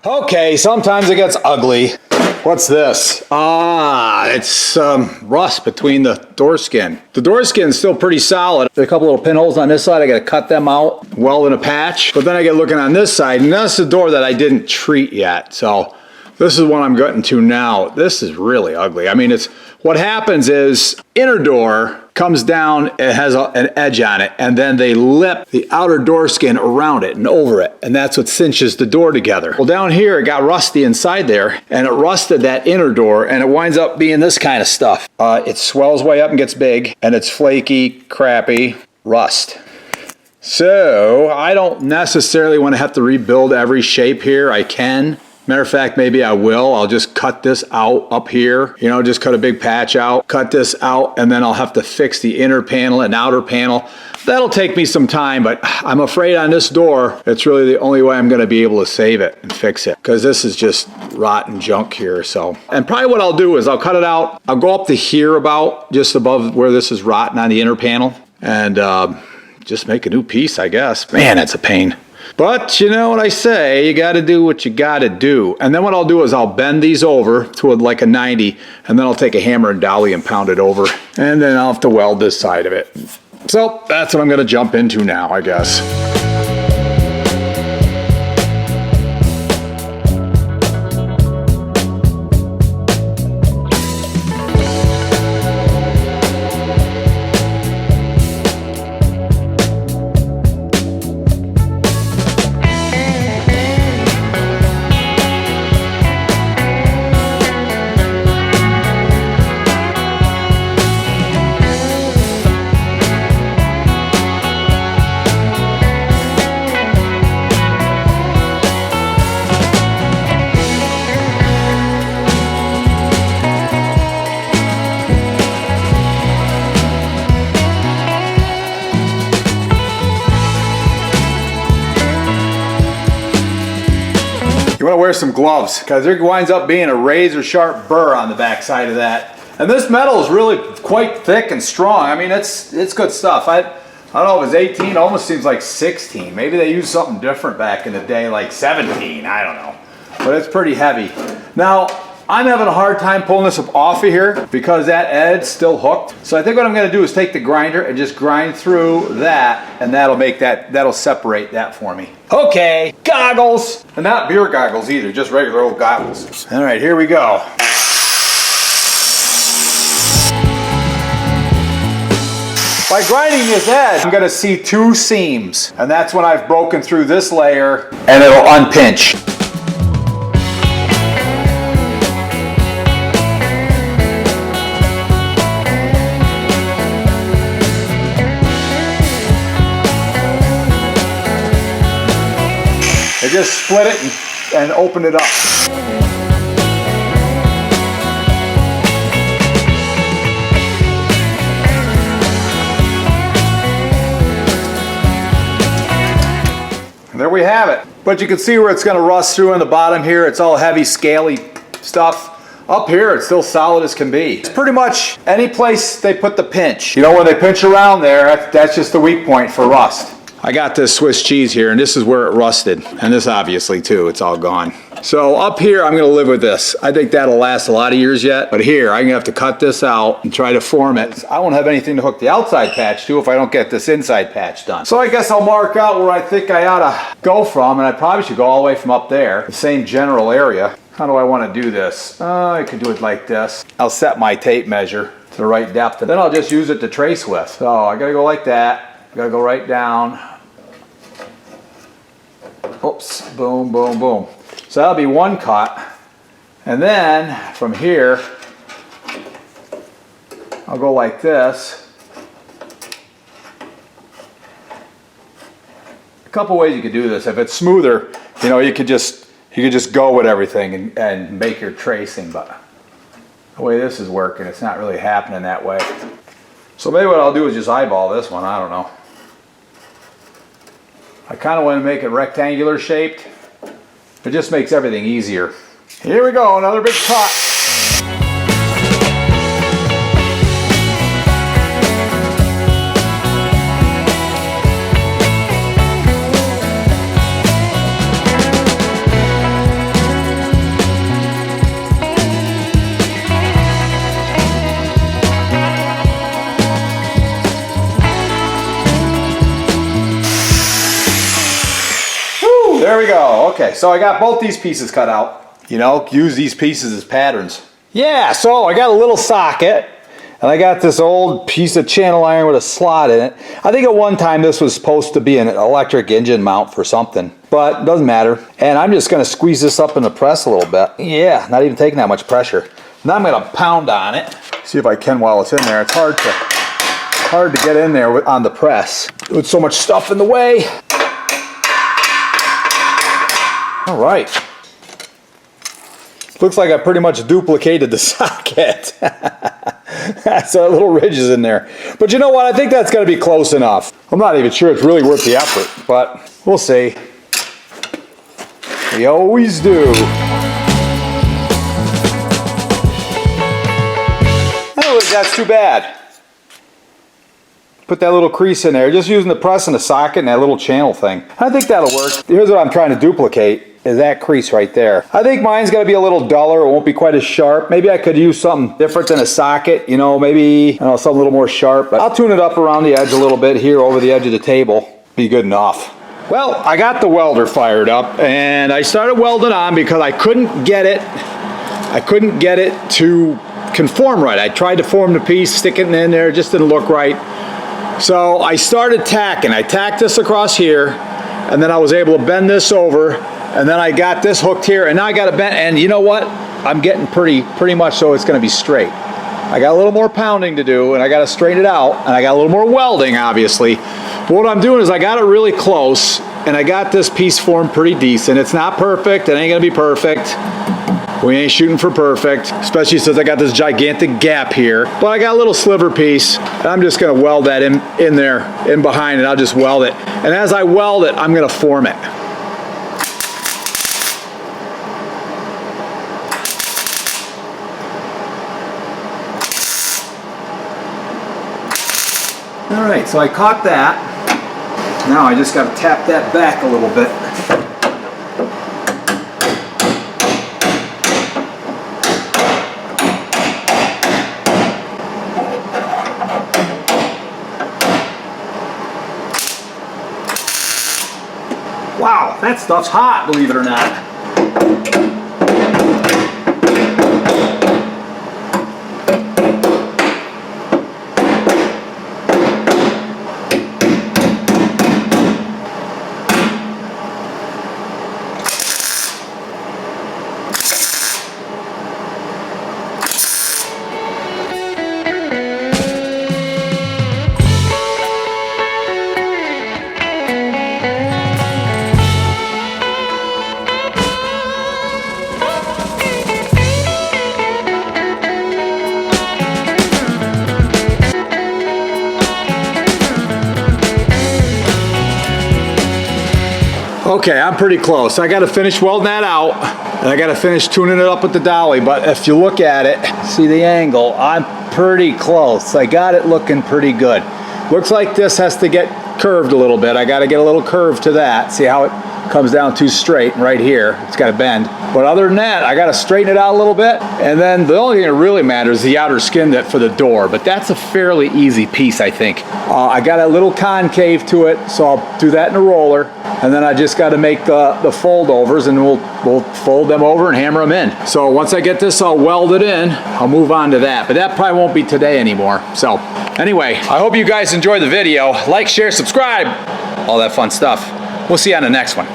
Okay, sometimes it gets ugly. What's this? It's rust between the door skin. The door skin's still pretty solid. There are a couple little pinholes on this side. I gotta cut them out, weld in a patch. But then I get looking on this side, and that's the door that I didn't treat yet. So this is what I'm getting to now. This is really ugly. I mean, what happens is inner door comes down, it has an edge on it, and then they lip the outer door skin around it and over it, and that's what cinches the door together. Well, down here it got rusty inside there, and it rusted that inner door, and it winds up being this kind of stuff. It swells way up and gets big, and it's flaky, crappy rust. So I don't necessarily want to have to rebuild every shape here. I can. Matter of fact, maybe I will. I'll just cut this out up here. You know, just cut a big patch out, cut this out, and then I'll have to fix the inner panel and outer panel. That'll take me some time, but I'm afraid on this door, it's really the only way I'm gonna be able to save it and fix it, because this is just rotten junk here, so. And probably what I'll do is I'll cut it out. I'll go up to here about, just above where this is rotten on the inner panel, and just make a new piece, I guess. Man, that's a pain. But you know what I say, you gotta do what you gotta do. And then what I'll do is I'll bend these over to like a 90, and then I'll take a hammer and dolly and pound it over. And then I'll have to weld this side of it. So that's what I'm gonna jump into now, I guess. You want to wear some gloves, because there winds up being a razor sharp burr on the back side of that. And this metal is really quite thick and strong. I mean, it's good stuff. I don't know if it's 18, almost seems like 16. Maybe they used something different back in the day, like 17, I don't know. But it's pretty heavy. Now, I'm having a hard time pulling this up off of here because that edge's still hooked. So I think what I'm gonna do is take the grinder and just grind through that, and that'll separate that for me. Okay, goggles. And not beer goggles either, just regular old goggles. All right, here we go. By grinding this edge, I'm gonna see two seams, and that's when I've broken through this layer and it'll unpinch. I just split it and open it up. And there we have it. But you can see where it's going to rust through in the bottom here. It's all heavy, scaly stuff. Up here, it's still solid as can be. It's pretty much any place they put the pinch. You know, when they pinch around there, that's just the weak point for rust. I got this Swiss cheese here, and this is where it rusted. And this obviously too, it's all gone. So up here, I'm gonna live with this. I think that'll last a lot of years yet. But here, I'm gonna have to cut this out and try to form it. I won't have anything to hook the outside patch to if I don't get this inside patch done. So I guess I'll mark out where I think I ought to go from, and I probably should go all the way from up there, the same general area. How do I wanna do this? I could do it like this. I'll set my tape measure to the right depth, and then I'll just use it to trace with. So I gotta go like that. Gotta go right down. Oops, boom, boom, boom. So that'll be one cut. And then from here, I'll go like this. A couple ways you could do this. If it's smoother, you know, you could just go with everything and make your tracing, but the way this is working, it's not really happening that way. So maybe what I'll do is just eyeball this one, I don't know. I kind of want to make it rectangular shaped. It just makes everything easier. Here we go, another big cut. Okay, so I got both these pieces cut out. You know, use these pieces as patterns. Yeah, so I got a little socket, and I got this old piece of channel iron with a slot in it. I think at one time this was supposed to be an electric engine mount for something, but it doesn't matter. And I'm just gonna squeeze this up in the press a little bit. Yeah, not even taking that much pressure. Now I'm gonna pound on it. See if I can while it's in there. It's hard to get in there on the press with so much stuff in the way. All right. Looks like I pretty much duplicated the socket. So little ridges in there. But you know what? I think that's going to be close enough. I'm not even sure it's really worth the effort, but we'll see. We always do. I don't think that's too bad. Put that little crease in there, just using the press and the socket and that little channel thing. I think that'll work. Here's what I'm trying to duplicate, is that crease right there. I think mine's gonna be a little duller, it won't be quite as sharp. Maybe I could use something different than a socket, you know, maybe, I don't know, something a little more sharp. But I'll tune it up around the edge a little bit here over the edge of the table. Be good enough. Well, I got the welder fired up and I started welding on because I couldn't get it to conform right. I tried to form the piece, stick it in there, it just didn't look right. So I started tacking. I tacked this across here, and then I was able to bend this over, and then I got this hooked here, and now I got it bent, and you know what? I'm getting pretty much so it's gonna be straight. I got a little more pounding to do, and I gotta straighten it out, and I got a little more welding, obviously. But what I'm doing is I got it really close, and I got this piece formed pretty decent. It's not perfect, it ain't gonna be perfect. We ain't shooting for perfect, especially since I got this gigantic gap here. But I got a little sliver piece, and I'm just gonna weld that in there, in behind, and I'll just weld it. And as I weld it, I'm gonna form it. All right, so I caught that. Now I just gotta tap that back a little bit. Wow, that stuff's hot, believe it or not. Okay, I'm pretty close. I gotta finish welding that out, and I gotta finish tuning it up with the dolly, but if you look at it, see the angle, I'm pretty close. I got it looking pretty good. Looks like this has to get curved a little bit. I gotta get a little curve to that. See how it comes down too straight, and right here, it's gotta bend. But other than that, I gotta straighten it out a little bit, and then the only thing that really matters is the outer skin for the door, but that's a fairly easy piece, I think. I got a little concave to it, so I'll do that in a roller, and then I just gotta make the fold overs, and we'll fold them over and hammer them in. So once I get this all welded in, I'll move on to that, but that probably won't be today anymore. So anyway, I hope you guys enjoyed the video. Like, share, subscribe, all that fun stuff. We'll see you on the next one.